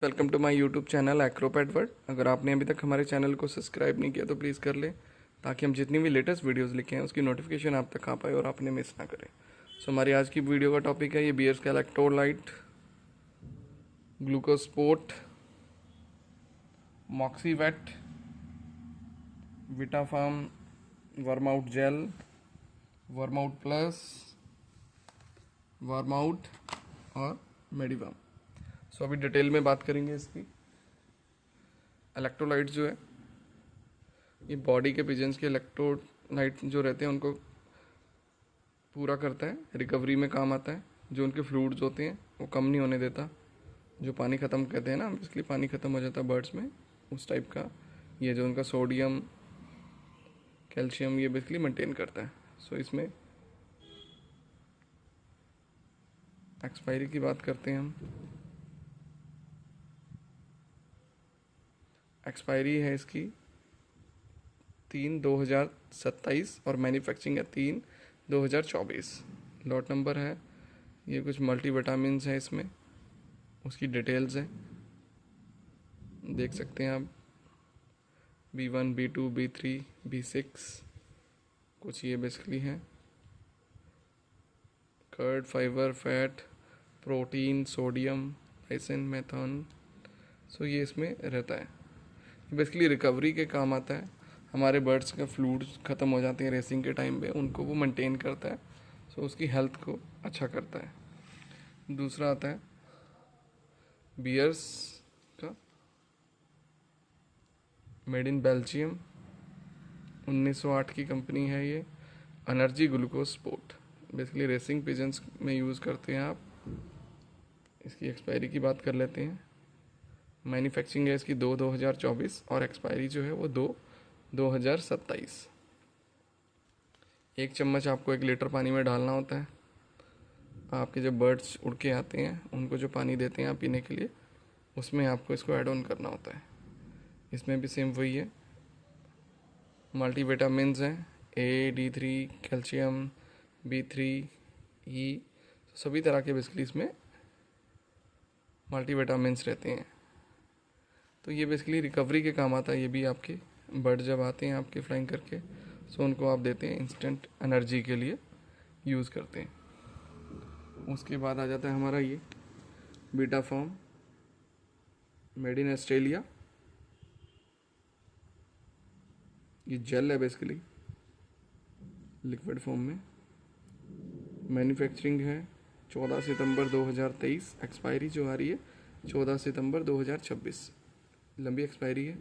Welcome to my YouTube channel acrobat world. अगर आपने अभी तक हमारे चैनल को सब्सक्राइब नहीं किया तो प्लीज़ कर लें, ताकि हम जितनी भी लेटेस्ट वीडियोस लिखे हैं उसकी नोटिफिकेशन आप तक आ पाए और आपने मिस ना करें। सो हमारी आज की वीडियो का टॉपिक है ये बियर्स का इलेक्ट्रोलाइट, ग्लूकोस्पोर्ट, मॉक्सीवेट, विटाफार्म, वर्माउट जेल, वर्माउट प्लस, वर्माउट और मेडिवाम। सो अभी डिटेल में बात करेंगे इसकी। इलेक्ट्रोलाइट जो है ये बॉडी के पिजन्स के इलेक्ट्रोलाइट जो रहते हैं उनको पूरा करता है, रिकवरी में काम आता है। जो उनके फ्लूइड्स होते हैं वो कम नहीं होने देता। जो पानी ख़त्म कहते हैं ना, इसलिए पानी ख़त्म हो जाता है बर्ड्स में, उस टाइप का ये जो उनका सोडियम, कैल्शियम ये बेसिकली मेंटेन करता है। सो इसमें एक्सपायरी की बात करते हैं हम। एक्सपायरी है इसकी 3/2027 और मैन्युफैक्चरिंग है 3/2024। लॉट नंबर है ये, कुछ मल्टीविटामिन्स है इसमें, उसकी डिटेल्स है, देख सकते हैं आप। B1, B2, B3, B6 कुछ ये बेसिकली है। Curd, fibre, fat, protein, sodium, lysine, मेथॉन, सो ये इसमें रहता है। बेसिकली रिकवरी के काम आता है। हमारे बर्ड्स का फ्लूइड्स ख़त्म हो जाते हैं रेसिंग के टाइम पे, उनको वो मेंटेन करता है। सो उसकी हेल्थ को अच्छा करता है। दूसरा आता है बियर्स का, मेड इन बेल्जियम, 1908 की कंपनी है ये। एनर्जी ग्लूकोस्पोर्ट, बेसिकली रेसिंग पिजन्स में यूज़ करते हैं आप। इसकी एक्सपायरी की बात कर लेते हैं। मैन्युफैक्चरिंग है इसकी 2/2024 और एक्सपायरी जो है वो 2/2027। 1 चम्मच आपको 1 लीटर पानी में डालना होता है। आपके जब बर्ड्स उड़ के आते हैं उनको जो पानी देते हैं आप पीने के लिए, उसमें आपको इसको ऐड ऑन करना होता है। इसमें भी सेम वही है, मल्टीविटामिन्स हैं, A, D3, calcium, B3, E, सभी तरह के बेसिकली इसमें मल्टीविटामिन्स रहते हैं। तो ये बेसिकली रिकवरी के काम आता है। ये भी आपके बर्ड जब आते हैं आपके फ्लाइंग करके, सो उनको आप देते हैं, इंस्टेंट एनर्जी के लिए यूज़ करते हैं। उसके बाद आ जाता है हमारा ये विटाफार्म, मेड इन ऑस्ट्रेलिया। ये जेल है बेसिकली लिक्विड फॉर्म में। मैन्युफैक्चरिंग है 14 सितंबर 2023। एक्सपायरी जो आ रही है 14 सितंबर 2026। लंबी एक्सपायरी है।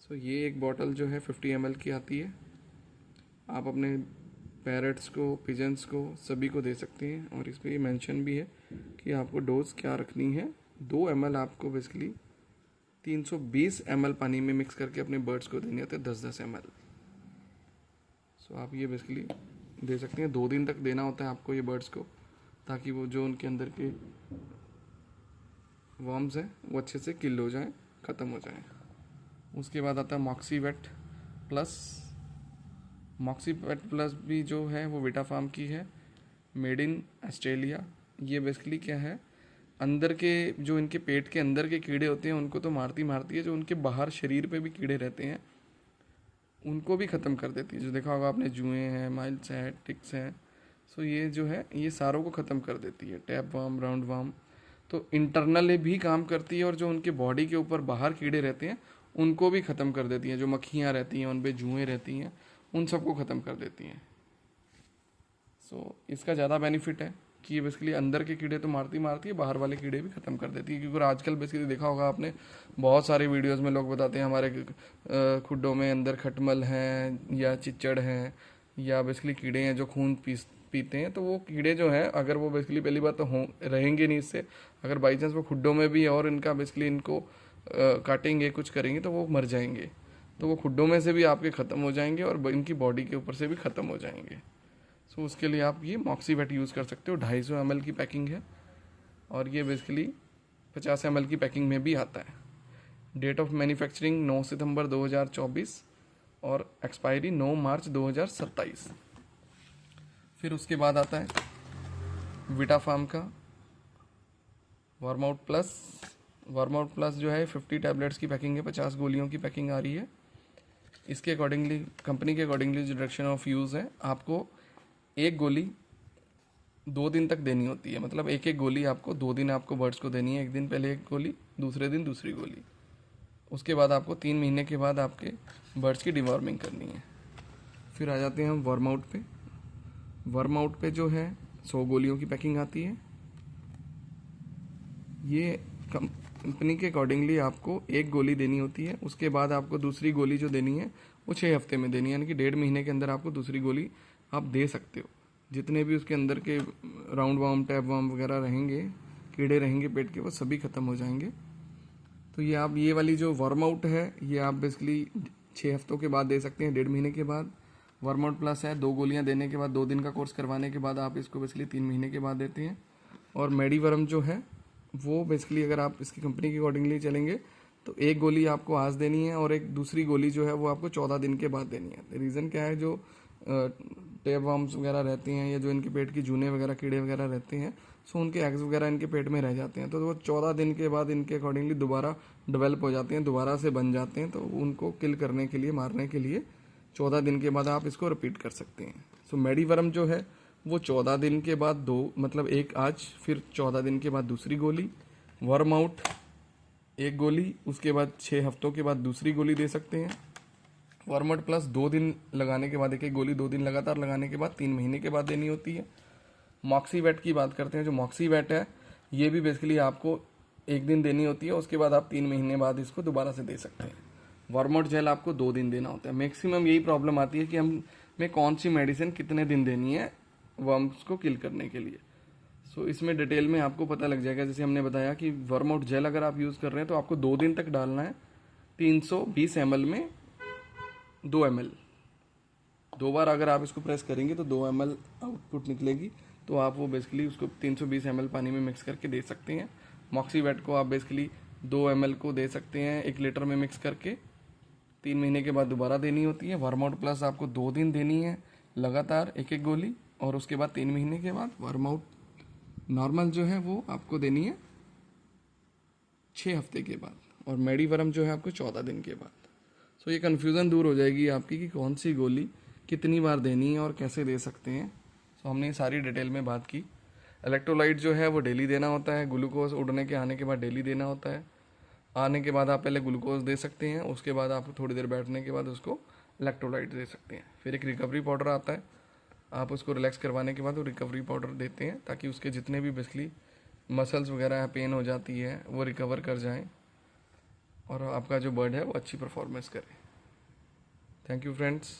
सो ये एक बॉटल जो है 50 ml की आती है। आप अपने पैरट्स को, पिजन्स को, सभी को दे सकते हैं। और इस पर ये मेंशन भी है कि आपको डोज क्या रखनी है। 2 ml आपको बेसिकली 320 ml पानी में मिक्स करके अपने बर्ड्स को देने होते हैं, 10-10 ml। सो आप ये बेसिकली दे सकते हैं। 2 दिन तक देना होता है आपको ये बर्ड्स को, ताकि वो जो उनके अंदर के वर्म्स हैं वो अच्छे से किल हो जाएं, ख़त्म हो जाएं। उसके बाद आता है मॉक्सीवेट प्लस। मॉक्सीवेट प्लस भी जो है वो विटाफार्म की है, मेड इन ऑस्ट्रेलिया। ये बेसिकली क्या है, अंदर के जो इनके पेट के अंदर के कीड़े होते हैं उनको तो मारती है, जो उनके बाहर शरीर पे भी कीड़े रहते हैं उनको भी ख़त्म कर देती है। जो देखा होगा आपने, जुएँ हैं, माइल्स हैं, टिक्स हैं, सो ये जो है ये सारों को ख़त्म कर देती है। टैप वार्म, राउंड वार्म, तो इंटरनल भी काम करती है। और जो उनके बॉडी के ऊपर बाहर कीड़े रहते हैं उनको भी ख़त्म कर देती हैं। जो मक्खियाँ रहती हैं, उन पे जुएँ रहती हैं, उन सबको ख़त्म कर देती हैं। सो इसका ज़्यादा बेनिफिट है कि ये बेसिकली अंदर के कीड़े तो मारती है, बाहर वाले कीड़े भी ख़त्म कर देती है। क्योंकि आजकल बेसिकली देखा होगा आपने, बहुत सारे वीडियोस में लोग बताते हैं हमारे खुड्डों में अंदर खटमल हैं या चिच्चड़ हैं या बेसिकली कीड़े हैं जो खून पीते हैं। तो वो कीड़े जो हैं, अगर वो बेसिकली पहली बात तो रहेंगे नहीं इससे, अगर बाई चांस वो खुड्डों में भी और इनका बेसिकली इनको काटेंगे, कुछ करेंगे, तो वो मर जाएंगे। तो वो खुड्डों में से भी आपके ख़त्म हो जाएंगे और इनकी बॉडी के ऊपर से भी ख़त्म हो जाएंगे। सो उसके लिए आप ये मॉक्सीवेट यूज़ कर सकते हो। 250 ml की पैकिंग है और ये बेसिकली 50 ml की पैकिंग में भी आता है। डेट ऑफ मैन्युफैक्चरिंग 9 सितंबर 2024 और एक्सपायरी 9 मार्च 2027। फिर उसके बाद आता है विटाफार्म का वर्माउट प्लस, वार्म आउट प्लस जो है 50 टैबलेट्स की पैकिंग है, 50 गोलियों की पैकिंग आ रही है। इसके अकॉर्डिंगली, कंपनी के अकॉर्डिंगली जो डायरेक्शन ऑफ यूज़ है, आपको एक गोली 2 दिन तक देनी होती है। मतलब एक एक गोली आपको 2 दिन आपको बर्ड्स को देनी है। एक दिन पहले एक गोली, दूसरे दिन दूसरी गोली। उसके बाद आपको 3 महीने के बाद आपके बर्ड्स की डिवॉर्मिंग करनी है। फिर आ जाते हैं हम वर्म आउट पे। वर्म आउट पे जो है 100 गोलियों की पैकिंग आती है। ये कंपनी के अकॉर्डिंगली आपको एक गोली देनी होती है। उसके बाद आपको दूसरी गोली जो देनी है वो 6 हफ्ते में देनी है, यानी कि 1.5 महीने के अंदर आपको दूसरी गोली आप दे सकते हो। जितने भी उसके अंदर के राउंड वार्म, टैब वार्म वगैरह रहेंगे, कीड़े रहेंगे पेट के, वो सभी खत्म हो जाएंगे। तो ये आप ये वाली जो वार्म आउट है ये आप बेसिकली 6 हफ्तों के बाद दे सकते हैं, 1.5 महीने के बाद। वार्म आउट प्लस है 2 गोलियां देने के बाद, 2 दिन का कोर्स करवाने के बाद आप इसको बेसिकली 3 महीने के बाद देते हैं। और मेडिवर्म जो है वो बेसिकली अगर आप इसकी कंपनी के अकॉर्डिंगली चलेंगे तो एक गोली आपको आज देनी है और एक दूसरी गोली जो है वो आपको 14 दिन के बाद देनी है। रीज़न क्या है, जो टेप वर्म्स वगैरह रहती हैं या जो इनके पेट की जूने वगैरह, कीड़े वगैरह रहते हैं, सो उनके एग्स वगैरह इनके पेट में रह जाते हैं। तो वो 14 दिन के बाद इनके अकॉर्डिंगली दोबारा डेवलप हो जाते हैं, दोबारा से बन जाते हैं। तो उनको किल करने के लिए, मारने के लिए 14 दिन के बाद आप इसको रिपीट कर सकते हैं। सो मेडिवर्म जो है वो 14 दिन के बाद मतलब एक आज, फिर 14 दिन के बाद दूसरी गोली। वर्म आउट एक गोली, उसके बाद 6 हफ्तों के बाद दूसरी गोली दे सकते हैं। वर्म आउट प्लस 2 दिन लगाने के बाद एक एक गोली 2 दिन लगातार लगाने के बाद 3 महीने के बाद देनी होती है। मॉक्सीवेट की बात करते हैं। जो मॉक्सीवेट है ये भी बेसिकली आपको एक दिन देनी होती है, उसके बाद आप 3 महीने बाद इसको दोबारा से दे सकते हैं। वर्म आउट जेल आपको 2 दिन देना होता है। मैक्सिमम यही प्रॉब्लम आती है कि हमें कौन सी मेडिसिन कितने दिन देनी है वर्म्स को किल करने के लिए। सो इसमें डिटेल में आपको पता लग जाएगा। जैसे हमने बताया कि वर्म आउट जेल अगर आप यूज़ कर रहे हैं तो आपको 2 दिन तक डालना है। 320 ml में 2 ml, 2 बार अगर आप इसको प्रेस करेंगे तो 2 ml आउटपुट निकलेगी। तो आप वो बेसिकली उसको 320 ml पानी में मिक्स करके दे सकते हैं। मॉक्सीवेट को आप बेसिकली 2 ml को दे सकते हैं 1 लीटर में मिक्स करके। 3 महीने के बाद दोबारा देनी होती है। वर्म आउट प्लस आपको 2 दिन देनी है लगातार एक एक गोली, और उसके बाद 3 महीने के बाद वर्म आउट नॉर्मल जो है वो आपको देनी है 6 हफ्ते के बाद, और मेडिवर्म जो है आपको 14 दिन के बाद। सो ये कन्फ्यूज़न दूर हो जाएगी आपकी कि कौन सी गोली कितनी बार देनी है और कैसे दे सकते हैं। सो हमने ये सारी डिटेल में बात की। इलेक्ट्रोलाइट जो है वो डेली देना होता है। ग्लूकोज उड़ने के आने के बाद डेली देना होता है। आने के बाद आप पहले ग्लूकोज दे सकते हैं, उसके बाद आप थोड़ी देर बैठने के बाद उसको इलेक्ट्रोलाइट दे सकते हैं। फिर एक रिकवरी पाउडर आता है, आप उसको रिलैक्स करवाने के बाद वो रिकवरी पाउडर देते हैं ताकि उसके जितने भी बेसिकली मसल्स वगैरह पेन हो जाती है वो रिकवर कर जाएं और आपका जो बर्ड है वो अच्छी परफॉर्मेंस करे। Thank you friends.